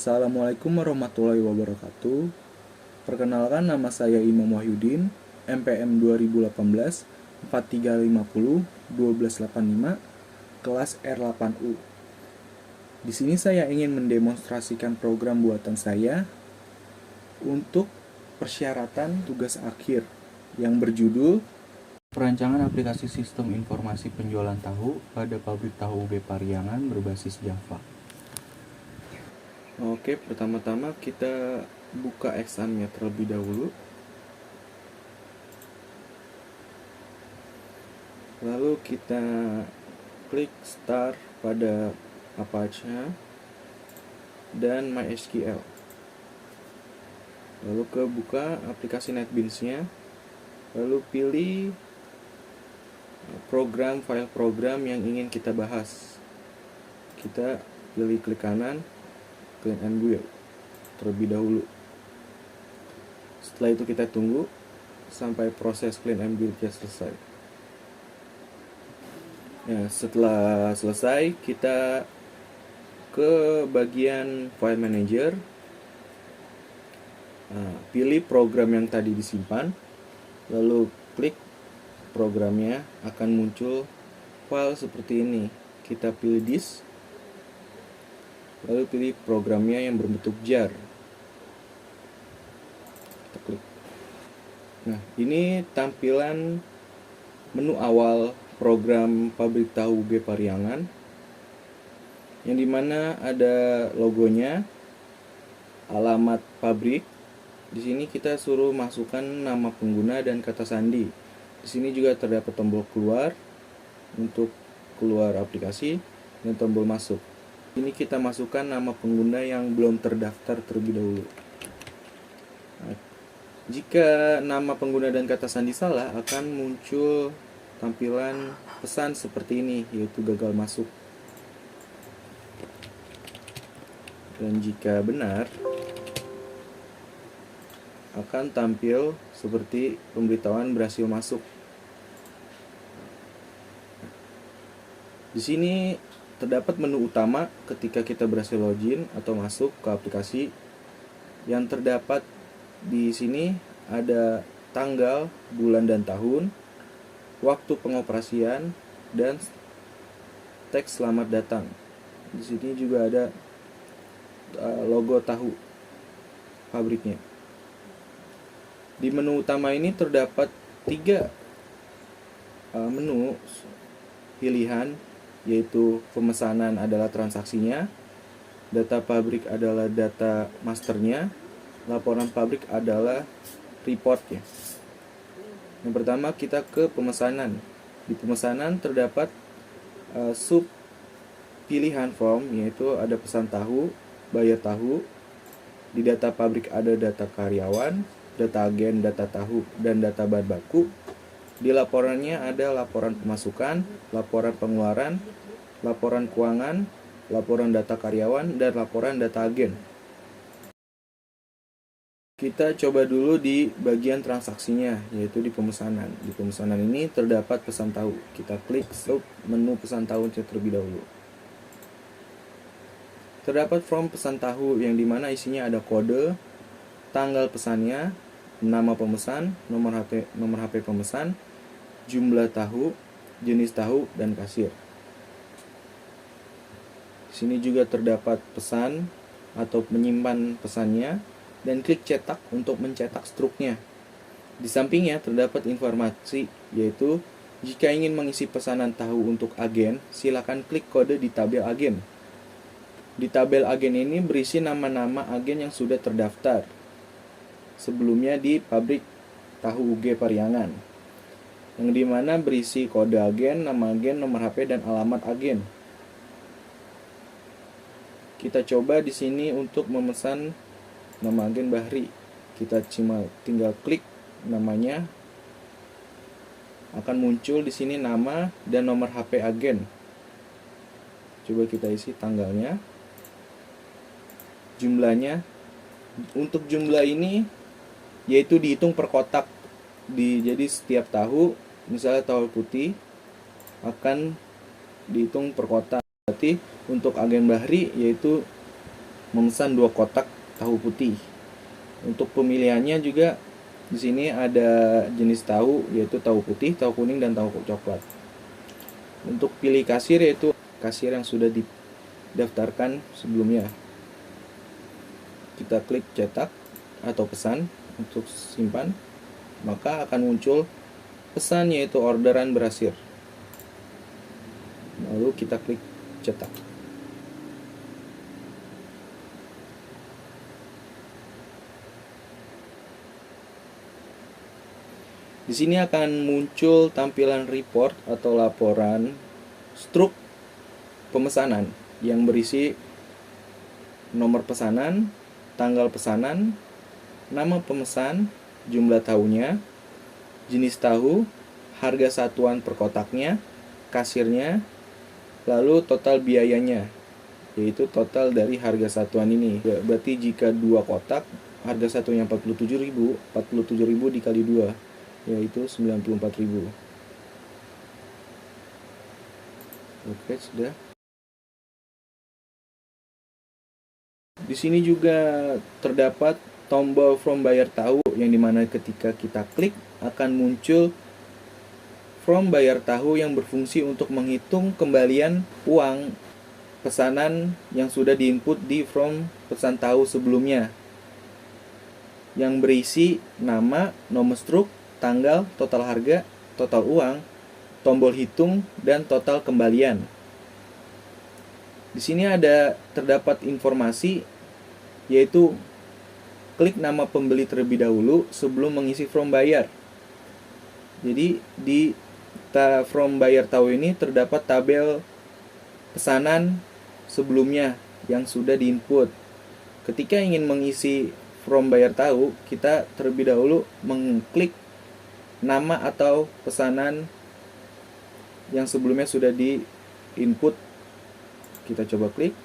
Assalamualaikum warahmatullahi wabarakatuh. Perkenalkan, nama saya Imam Wahyudin, MPM 2018 4350 1285, kelas R8U. Di sini saya ingin mendemonstrasikan program buatan saya untuk persyaratan tugas akhir yang berjudul Perancangan aplikasi sistem informasi penjualan tahu pada pabrik tahu UB Pariangan berbasis Java. Oke, pertama-tama kita buka examnya terlebih dahulu. Lalu kita klik start pada Apache dan MySQL. Lalu ke buka aplikasi NetBeans-nya. Lalu pilih program, file program yang ingin kita bahas. Kita pilih klik kanan, clean and build terlebih dahulu. Setelah itu kita tunggu sampai proses clean and build-nya selesai. Ya, setelah selesai kita ke bagian file manager. Pilih program yang tadi disimpan, lalu klik programnya, akan muncul file seperti ini. Kita pilih disk, lalu pilih programnya yang berbentuk jar. Kita klik. Nah, ini tampilan menu awal program pabrik tahu UB Pariangan, yang dimana ada logonya, alamat pabrik. Di sini kita suruh masukkan nama pengguna dan kata sandi. Di sini juga terdapat tombol keluar untuk keluar aplikasi dan tombol masuk. Ini kita masukkan nama pengguna yang belum terdaftar terlebih dahulu. Nah, jika nama pengguna dan kata sandi salah, akan muncul tampilan pesan seperti ini, yaitu gagal masuk. Dan jika benar, akan tampil seperti pemberitahuan berhasil masuk. Di sini terdapat menu utama ketika kita berhasil login atau masuk ke aplikasi. Yang terdapat di sini ada tanggal, bulan dan tahun, waktu pengoperasian, dan teks selamat datang. Di sini juga ada logo tahu pabriknya. Di menu utama ini terdapat 3 menu pilihan, yaitu pemesanan adalah transaksinya, data pabrik adalah data masternya, laporan pabrik adalah reportnya. Yang pertama kita ke pemesanan. Di pemesanan terdapat sub pilihan form, yaitu ada pesan tahu, bayar tahu. Di data pabrik ada data karyawan, data agen, data tahu, dan data bahan baku. Di laporannya ada laporan pemasukan, laporan pengeluaran, laporan keuangan, laporan data karyawan, dan laporan data agen. Kita coba dulu di bagian transaksinya, yaitu di pemesanan. Di pemesanan ini terdapat pesan tahu. Kita klik sub menu pesan tahu terlebih dahulu. Terdapat form pesan tahu yang dimana isinya ada kode, tanggal pesannya, nama pemesan, nomor HP pemesan, jumlah tahu, jenis tahu, dan kasir. Di sini juga terdapat pesan atau menyimpan pesannya, dan klik cetak untuk mencetak struknya. Di sampingnya terdapat informasi, yaitu jika ingin mengisi pesanan tahu untuk agen, silakan klik kode di tabel agen. Di tabel agen ini berisi nama-nama agen yang sudah terdaftar sebelumnya di pabrik tahu UG Pariangan, yang dimana berisi kode agen, nama agen, nomor HP, dan alamat agen. Kita coba di sini untuk memesan nama agen Bahri. Kita cuma tinggal klik namanya, akan muncul di sini nama dan nomor HP agen. Coba kita isi tanggalnya, jumlahnya. Untuk jumlah ini yaitu dihitung per kotak. Jadi setiap tahu, misalnya tahu putih, akan dihitung per kotak. Berarti untuk agen Bahri yaitu memesan 2 kotak tahu putih. Untuk pemilihannya juga di sini ada jenis tahu, yaitu tahu putih, tahu kuning, dan tahu coklat. Untuk pilih kasir, yaitu kasir yang sudah didaftarkan sebelumnya. Kita klik cetak atau pesan untuk simpan, maka akan muncul pesan yaitu orderan berhasil. Lalu kita klik cetak. Di sini akan muncul tampilan report atau laporan struk pemesanan yang berisi nomor pesanan, tanggal pesanan, nama pemesan, jumlah tahunya, jenis tahu, harga satuan per kotaknya, kasirnya, lalu total biayanya, yaitu total dari harga satuan ini. Berarti jika 2 kotak, harga satunya 47.000, 47.000 dikali 2, yaitu 94.000. Oke, sudah. Di sini juga terdapat tombol from buyer tahu, yang dimana ketika kita klik akan muncul from buyer tahu yang berfungsi untuk menghitung kembalian uang pesanan yang sudah diinput di from pesan tahu sebelumnya, yang berisi nama, nomor struk, tanggal, total harga, total uang, tombol hitung, dan total kembalian. Di sini terdapat informasi, yaitu klik nama pembeli terlebih dahulu sebelum mengisi from buyer. Jadi di from buyer tahu ini terdapat tabel pesanan sebelumnya yang sudah diinput. Ketika ingin mengisi from buyer tahu, kita terlebih dahulu mengklik nama atau pesanan yang sebelumnya sudah di-input. Kita coba klik,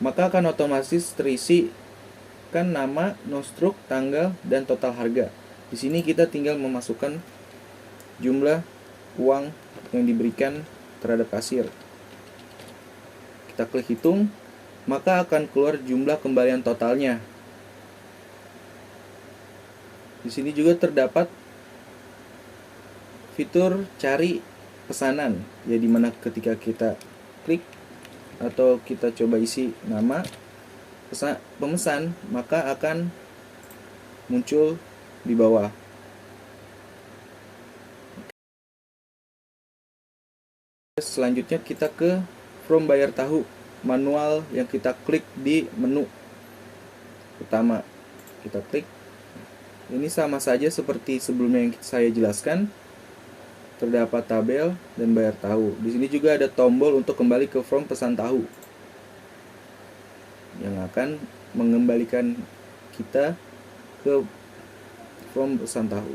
maka akan otomatis terisi kan nama, nostruk, tanggal, dan total harga. Di sini kita tinggal memasukkan jumlah uang yang diberikan terhadap kasir. Kita klik hitung, maka akan keluar jumlah kembalian totalnya. Di sini juga terdapat fitur cari pesanan, ya dimana ketika kita klik atau kita coba isi nama pemesan, maka akan muncul di bawah. Selanjutnya kita ke from buyer tahu manual yang kita klik di menu utama. Kita klik. Ini sama saja seperti sebelumnya yang saya jelaskan. Terdapat tabel dan buyer tahu. Di sini juga ada tombol untuk kembali ke from pesan tahu, yang akan mengembalikan kita ke from pesan tahu.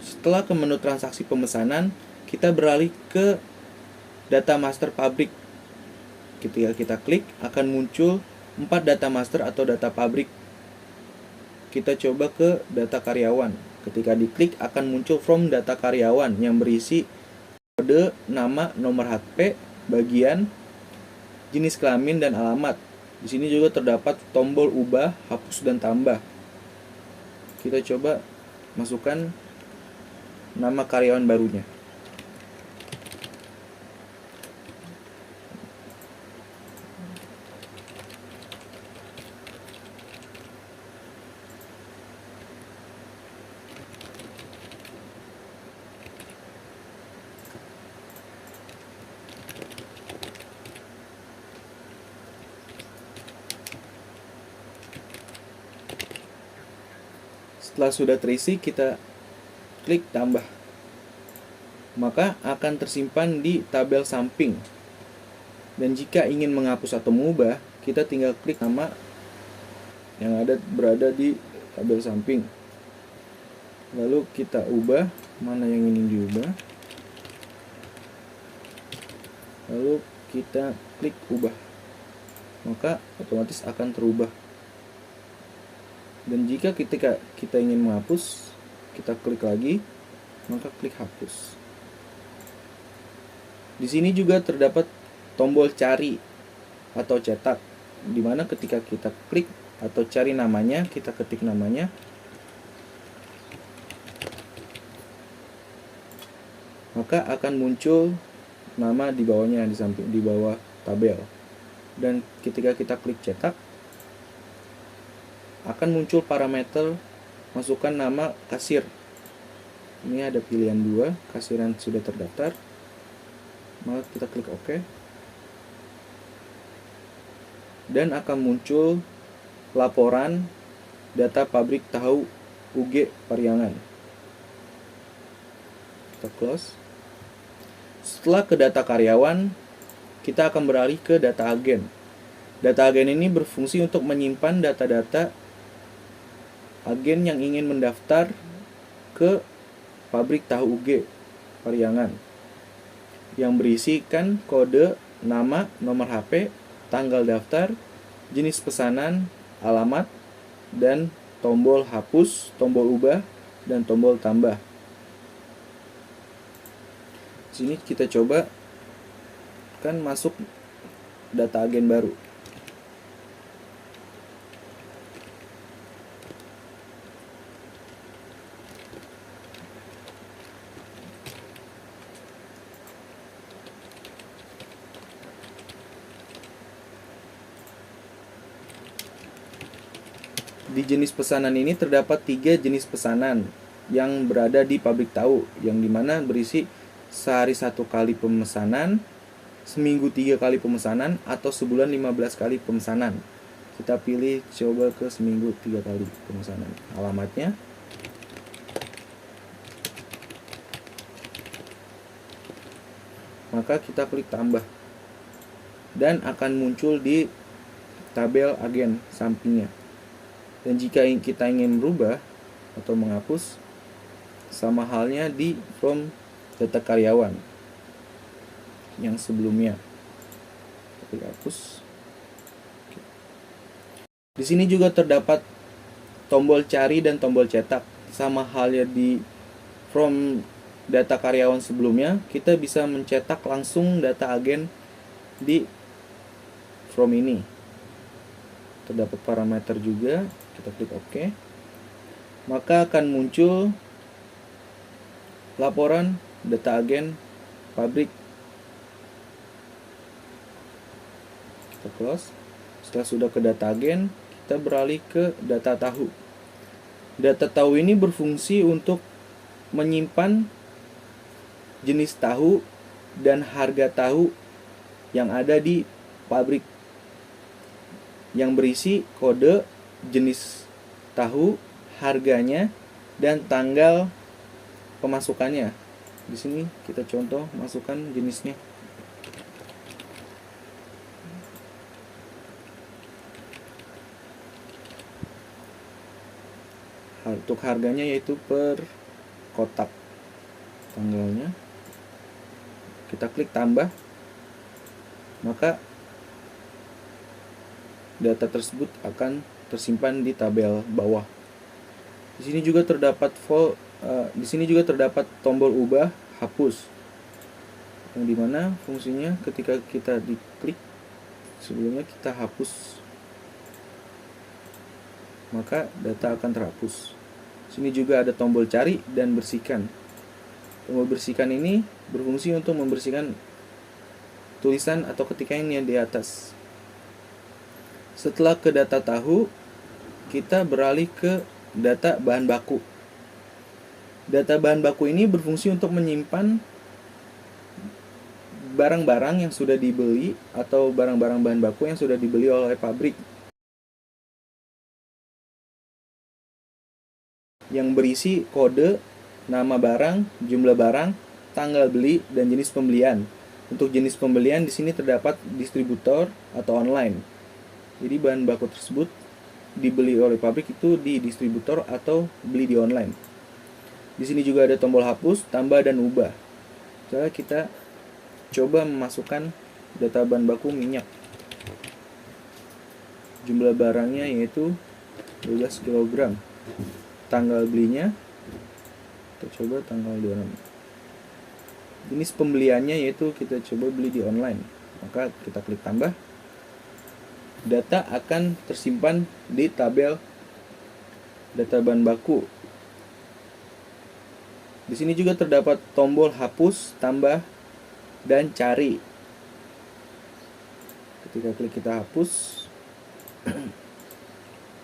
Setelah ke menu transaksi pemesanan, kita beralih ke data master pabrik. Ketika kita klik, akan muncul 4 data master atau data pabrik. Kita coba ke data karyawan. Ketika diklik akan muncul from data karyawan yang berisi kode, nama, nomor HP, bagian, jenis kelamin, dan alamat. Di sini juga terdapat tombol ubah, hapus, dan tambah. Kita coba masukkan nama karyawan barunya. Setelah sudah terisi, kita klik tambah, maka akan tersimpan di tabel samping. Dan jika ingin menghapus atau mengubah, kita tinggal klik nama yang berada di tabel samping, lalu kita ubah mana yang ingin diubah, lalu kita klik ubah, maka otomatis akan terubah. Dan jika ketika kita ingin menghapus, kita klik lagi, maka klik hapus. Di sini juga terdapat tombol cari atau cetak, dimana ketika kita klik atau cari namanya, kita ketik namanya, maka akan muncul nama di bawahnya, di samping, di bawah tabel. Dan ketika kita klik cetak, akan muncul parameter masukkan nama kasir. Ini ada pilihan 2, kasir yang sudah terdaftar. Maka kita klik OK. Dan akan muncul laporan data pabrik tahu UG Pariangan. Kita close. Setelah ke data karyawan, kita akan beralih ke data agen. Data agen ini berfungsi untuk menyimpan data-data agen yang ingin mendaftar ke pabrik tahu UG Pariangan, yang berisikan kode, nama, nomor HP, tanggal daftar, jenis pesanan, alamat, dan tombol hapus, tombol ubah, dan tombol tambah. Di sini kita coba kan masuk data agen baru. Di jenis pesanan ini terdapat 3 jenis pesanan yang berada di pabrik tahu, yang dimana berisi sehari 1 kali pemesanan, seminggu 3 kali pemesanan, atau sebulan 15 kali pemesanan. Kita pilih coba ke seminggu 3 kali pemesanan. Alamatnya, maka kita klik tambah, dan akan muncul di tabel agen sampingnya. Dan jika kita ingin merubah atau menghapus, sama halnya di form data karyawan yang sebelumnya. Kita hapus. Di sini juga terdapat tombol cari dan tombol cetak. Sama halnya di form data karyawan sebelumnya, kita bisa mencetak langsung data agen di form ini. Terdapat parameter juga, kita klik OK. Maka akan muncul laporan data agen pabrik. Kita close. Setelah sudah ke data agen, kita beralih ke data tahu. Data tahu ini berfungsi untuk menyimpan jenis tahu dan harga tahu yang ada di pabrik, yang berisi kode, jenis tahu, harganya, dan tanggal pemasukannya. Di sini kita contoh masukkan jenisnya. Untuk harganya yaitu per kotak, tanggalnya. Kita klik tambah, maka data tersebut akan tersimpan di tabel bawah. Di sini juga terdapat tombol ubah, hapus, yang dimana fungsinya ketika kita diklik sebelumnya kita hapus, maka data akan terhapus. Di sini juga ada tombol cari dan bersihkan. Tombol bersihkan ini berfungsi untuk membersihkan tulisan atau ketikan yang di atas. Setelah ke data tahu, kita beralih ke data bahan baku. Data bahan baku ini berfungsi untuk menyimpan barang-barang yang sudah dibeli atau barang-barang bahan baku yang sudah dibeli oleh pabrik, yang berisi kode, nama barang, jumlah barang, tanggal beli, dan jenis pembelian. Untuk jenis pembelian di sini terdapat distributor atau online. Jadi bahan baku tersebut dibeli oleh pabrik itu di distributor atau beli di online. Di sini juga ada tombol hapus, tambah, dan ubah. Misalnya kita coba memasukkan data bahan baku minyak. Jumlah barangnya yaitu 12 kg. Tanggal belinya, kita coba tanggal 26. Jenis pembeliannya yaitu kita coba beli di online. Maka kita klik tambah. Data akan tersimpan di tabel data bahan baku. Di sini juga terdapat tombol hapus, tambah, dan cari. Ketika klik kita hapus,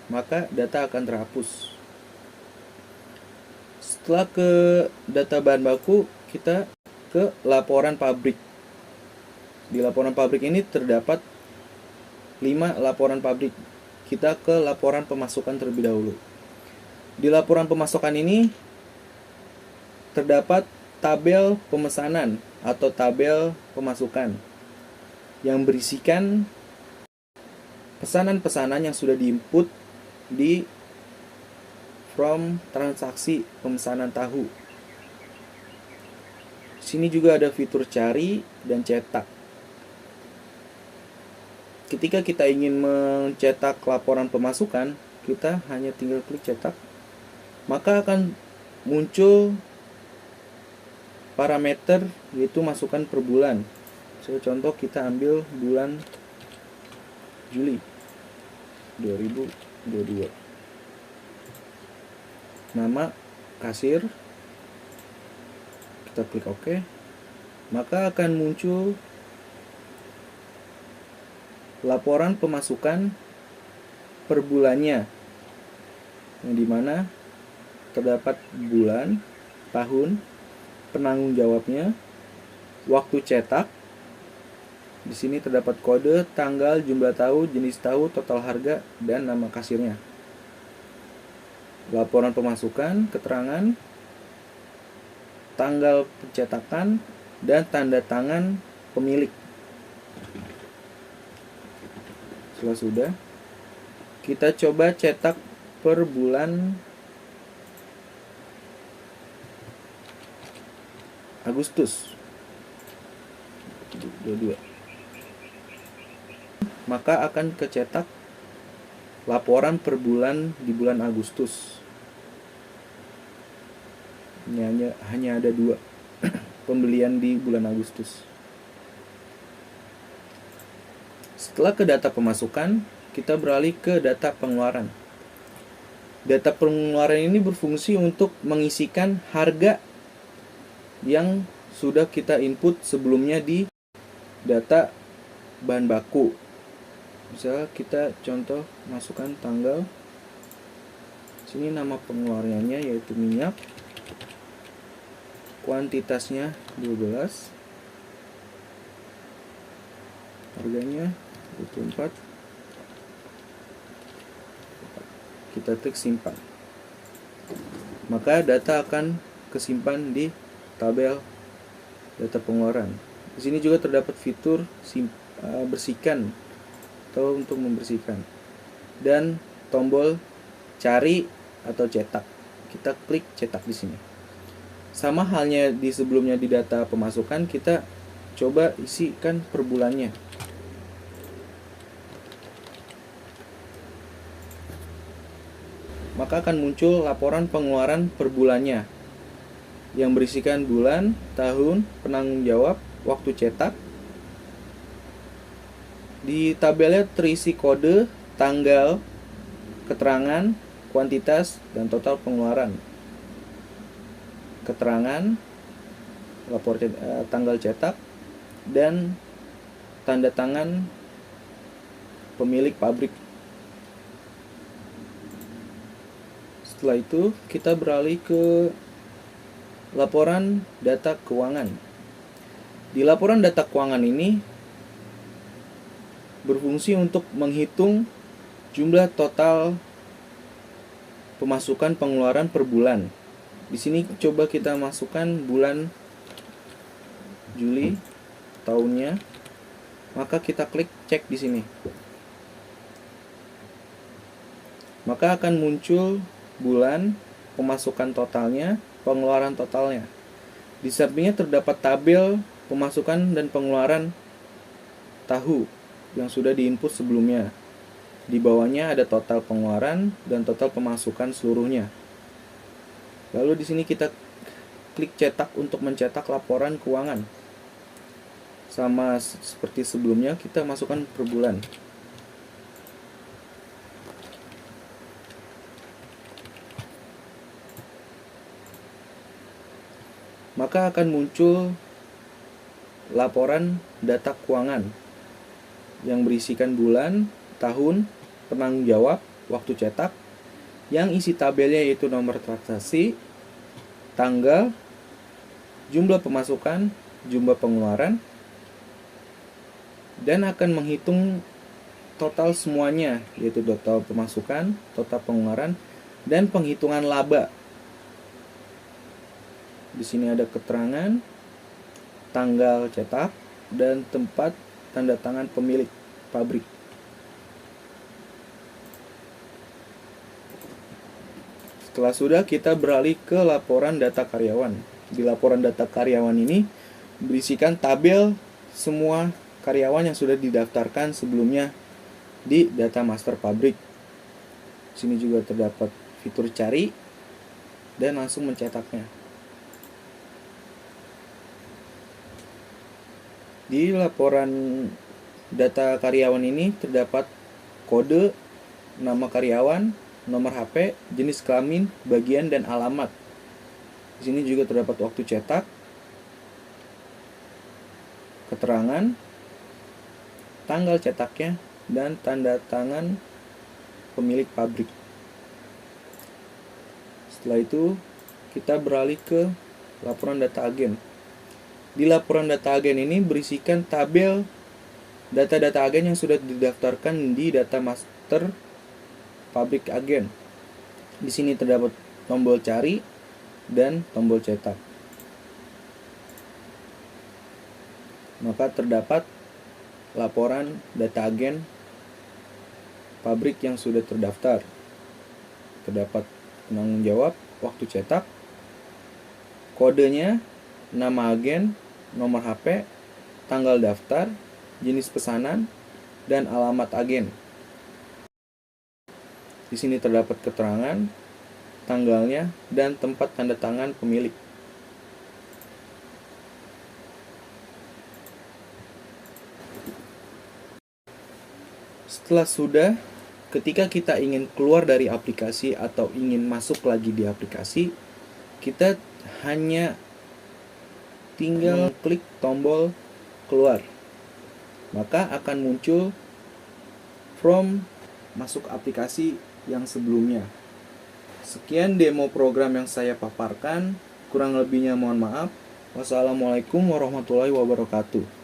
maka data akan terhapus. Setelah ke data bahan baku, kita ke laporan pabrik. Di laporan pabrik ini terdapat 5 laporan pabrik. Kita ke laporan pemasukan terlebih dahulu. Di laporan pemasukan ini terdapat tabel pemesanan atau tabel pemasukan yang berisikan pesanan-pesanan yang sudah diinput di form transaksi pemesanan tahu. Sini juga ada fitur cari dan cetak. Ketika kita ingin mencetak laporan pemasukan, kita hanya tinggal klik cetak, maka akan muncul parameter, yaitu masukan per bulan. Contoh kita ambil bulan Juli 2022. Nama kasir, kita klik OK, maka akan muncul laporan pemasukan per bulannya, yang dimana terdapat bulan, tahun, penanggung jawabnya, waktu cetak. Di sini terdapat kode, tanggal, jumlah tahu, jenis tahu, total harga, dan nama kasirnya. Laporan pemasukan, keterangan, tanggal pencetakan, dan tanda tangan pemilik. Setelah sudah, kita coba cetak per bulan Agustus 22. Maka akan kecetak laporan per bulan di bulan Agustus. Ini hanya ada 2 pembelian di bulan Agustus. Setelah ke data pemasukan, kita beralih ke data pengeluaran. Data pengeluaran ini berfungsi untuk mengisikan harga yang sudah kita input sebelumnya di data bahan baku. Misalnya kita contoh masukkan tanggal. Sini nama pengeluarannya yaitu minyak. Kuantitasnya 12. Harganya 24. Kita klik simpan. Maka data akan kesimpan di tabel data pengeluaran. Di sini juga terdapat fitur bersihkan atau untuk membersihkan, dan tombol cari atau cetak. Kita klik cetak di sini. Sama halnya di sebelumnya di data pemasukan, kita coba isikan per bulannya. Maka akan muncul laporan pengeluaran per bulannya yang berisikan bulan, tahun, penanggung jawab, waktu cetak. Di tabelnya terisi kode, tanggal, keterangan, kuantitas, dan total pengeluaran. Keterangan, tanggal cetak, dan tanda tangan pemilik pabrik. Setelah itu kita beralih ke laporan data keuangan. Di laporan data keuangan ini berfungsi untuk menghitung jumlah total pemasukan pengeluaran per bulan. Di sini coba kita masukkan bulan Juli tahunnya. Maka kita klik cek di sini. Maka akan muncul bulan, pemasukan totalnya, pengeluaran totalnya. Di sampingnya terdapat tabel pemasukan dan pengeluaran tahu yang sudah diinput sebelumnya. Di bawahnya ada total pengeluaran dan total pemasukan seluruhnya. Lalu di sini kita klik cetak untuk mencetak laporan keuangan. sama seperti sebelumnya, kita masukkan per bulan. Maka akan muncul laporan data keuangan yang berisikan bulan, tahun, penanggung jawab, waktu cetak, yang isi tabelnya yaitu nomor transaksi, tanggal, jumlah pemasukan, jumlah pengeluaran, dan akan menghitung total semuanya, yaitu total pemasukan, total pengeluaran, dan penghitungan laba. Di sini ada keterangan, tanggal cetak, dan tempat tanda tangan pemilik pabrik. Setelah sudah, kita beralih ke laporan data karyawan. Di laporan data karyawan ini berisikan tabel semua karyawan yang sudah didaftarkan sebelumnya di data master pabrik. Di sini juga terdapat fitur cari dan langsung mencetaknya. Di laporan data karyawan ini terdapat kode, nama karyawan, nomor HP, jenis kelamin, bagian, dan alamat. Di sini juga terdapat waktu cetak, keterangan, tanggal cetaknya, dan tanda tangan pemilik pabrik. Setelah itu, kita beralih ke laporan data agen. Di laporan data agen ini berisikan tabel data-data agen yang sudah didaftarkan di data master pabrik agen. Di sini terdapat tombol cari dan tombol cetak. Maka terdapat laporan data agen pabrik yang sudah terdaftar. Terdapat penanggung jawab, waktu cetak, kodenya, nama agen, nomor HP, tanggal daftar, jenis pesanan, dan alamat agen. Di sini terdapat keterangan, tanggalnya, dan tempat tanda tangan pemilik. Setelah sudah, ketika kita ingin keluar dari aplikasi atau ingin masuk lagi di aplikasi, kita hanya tinggal klik tombol keluar. Maka akan muncul form masuk aplikasi yang sebelumnya. Sekian demo program yang saya paparkan. Kurang lebihnya mohon maaf. Wassalamualaikum warahmatullahi wabarakatuh.